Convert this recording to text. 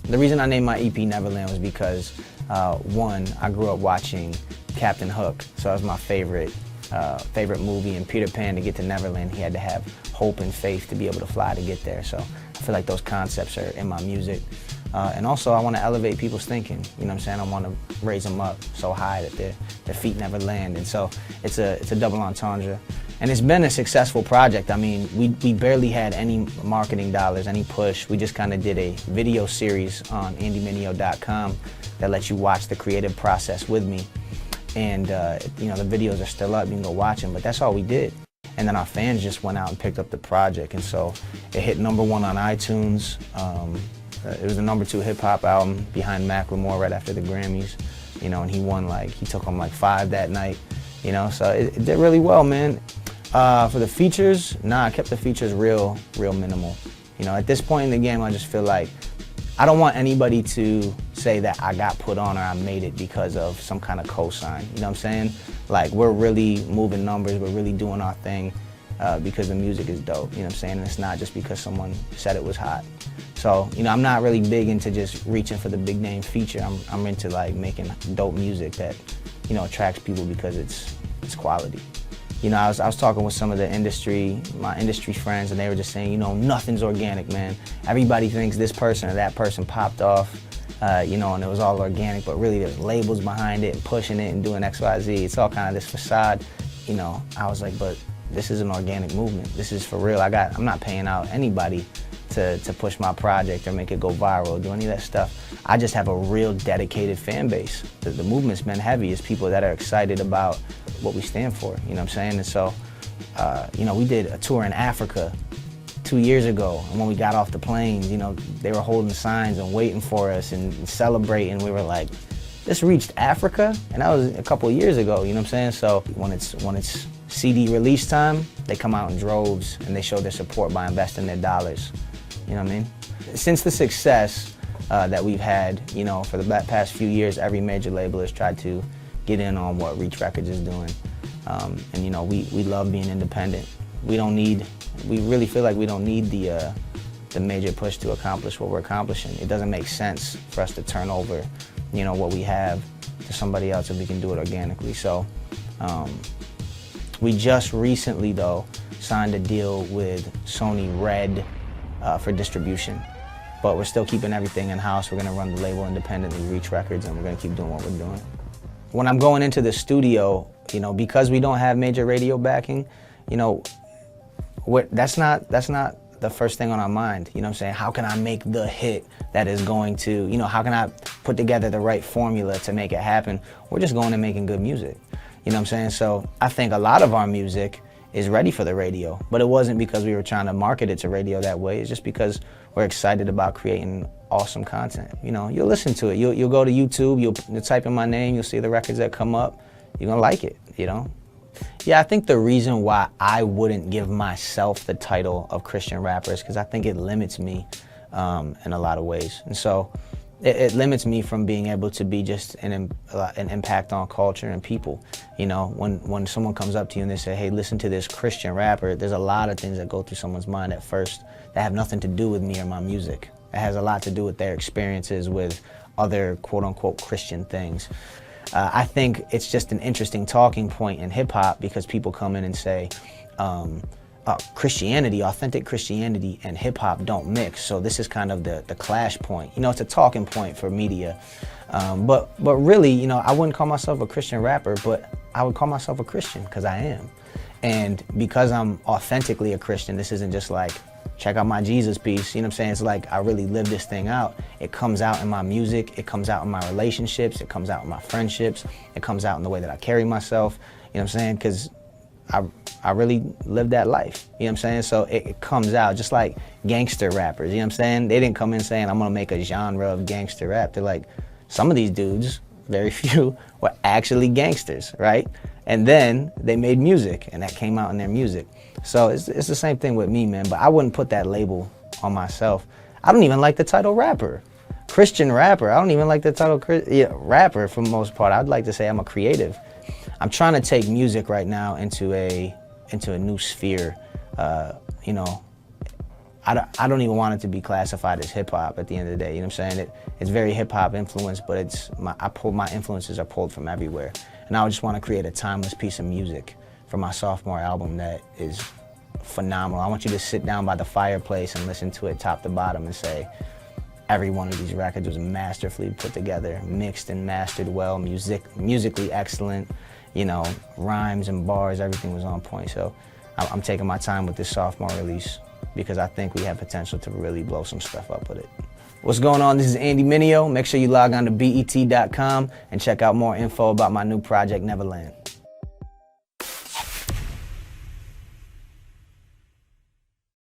The reason I named my EP Neverland was because, one, I grew up watching Captain Hook, so that was my favorite movie. And Peter Pan, to get to Neverland, he had to have hope and faith to be able to fly to get there. So I feel like those concepts are in my music. And also, I want to elevate people's thinking. You know what I'm saying? I want to raise them up so high that their feet never land. And so it's a double entendre. And it's been a successful project. I mean, we barely had any marketing dollars, any push. We just kind of did a video series on andymineo.com that lets you watch the creative process with me. And you know, the videos are still up, you can go watch them, but that's all we did. And then our fans just went out and picked up the project. And so it hit #1 on iTunes. It was the #2 hip hop album behind Macklemore right after the Grammys. You know, and he took home like 5 that night. You know, so it did really well, man. For the features, I kept the features real minimal. You know, at this point in the game, I just feel like I don't want anybody to say that I got put on or I made it because of some kind of cosign. You know what I'm saying? Like, we're really moving numbers, we're really doing our thing because the music is dope. You know what I'm saying? And it's not just because someone said it was hot. So, you know, I'm not really big into just reaching for the big name feature. I'm into like making dope music that, you know, attracts people because it's quality. You know, I was talking with some of my industry friends, and they were just saying, you know, nothing's organic, man. Everybody thinks this person or that person popped off, you know, and it was all organic, but really there's labels behind it and pushing it and doing X, Y, Z. It's all kind of this facade. You know, I was like, but this is an organic movement. This is for real. I'm not paying out anybody to push my project or make it go viral, do any of that stuff. I just have a real dedicated fan base. The movement's been heavy. It's people that are excited about what we stand for, you know what I'm saying? And so, you know, we did a tour in Africa 2 years ago, and when we got off the planes, you know, they were holding signs and waiting for us and celebrating. We were like, this reached Africa? And that was a couple of years ago, you know what I'm saying? So when it's CD release time, they come out in droves and they show their support by investing their dollars. You know what I mean? Since the success that we've had, you know, for the past few years, every major label has tried to get in on what Reach Records is doing. And you know, we love being independent. We really feel like we don't need the major push to accomplish what we're accomplishing. It doesn't make sense for us to turn over, you know, what we have to somebody else if we can do it organically. So we just recently, though, signed a deal with Sony Red for distribution. But we're still keeping everything in-house. We're gonna run the label independently, Reach Records, and we're gonna keep doing what we're doing. When I'm going into the studio, you know, because we don't have major radio backing, you know, that's not the first thing on our mind. You know what I'm saying? How can I make the hit that is going to, you know, how can I put together the right formula to make it happen? We're just going and making good music. You know what I'm saying? So I think a lot of our music is ready for the radio, but it wasn't because we were trying to market it to radio that way. It's just because we're excited about creating awesome content. You know, you'll listen to it. You'll go to YouTube, you'll type in my name, you'll see the records that come up. You're gonna like it, you know? Yeah, I think the reason why I wouldn't give myself the title of Christian rapper is because I think it limits me in a lot of ways. And so it limits me from being able to be just an impact on culture and people. You know, when someone comes up to you and they say, hey, listen to this Christian rapper, there's a lot of things that go through someone's mind at first that have nothing to do with me or my music. It has a lot to do with their experiences with other quote-unquote Christian things. I think it's just an interesting talking point in hip-hop because people come in and say, Christianity, authentic Christianity and hip-hop don't mix, so this is kind of the clash point. You know, it's a talking point for media. But really, you know, I wouldn't call myself a Christian rapper, but I would call myself a Christian because I am. And because I'm authentically a Christian, this isn't just like, check out my Jesus piece, you know what I'm saying? It's like I really live this thing out. It comes out in my music, it comes out in my relationships, it comes out in my friendships, it comes out in the way that I carry myself, you know what I'm saying? Because I really live that life, you know what I'm saying? So it comes out just like gangster rappers, you know what I'm saying? They didn't come in saying, I'm gonna make a genre of gangster rap. They're like, some of these dudes, very few, were actually gangsters, right? And then they made music, and that came out in their music. So it's the same thing with me, man, but I wouldn't put that label on myself. I don't even like the title rapper. Christian rapper, I don't even like the title rapper for the most part. I'd like to say I'm a creative. I'm trying to take music right now into a new sphere. You know, I don't even want it to be classified as hip hop at the end of the day. You know what I'm saying? It's very hip hop influenced, but my influences are pulled from everywhere. And I just want to create a timeless piece of music for my sophomore album that is phenomenal. I want you to sit down by the fireplace and listen to it top to bottom and say, every one of these records was masterfully put together, mixed and mastered well, musically excellent, you know, rhymes and bars, everything was on point. So I'm taking my time with this sophomore release because I think we have potential to really blow some stuff up with it. What's going on? This is Andy Mineo. Make sure you log on to BET.com and check out more info about my new project, Neverland.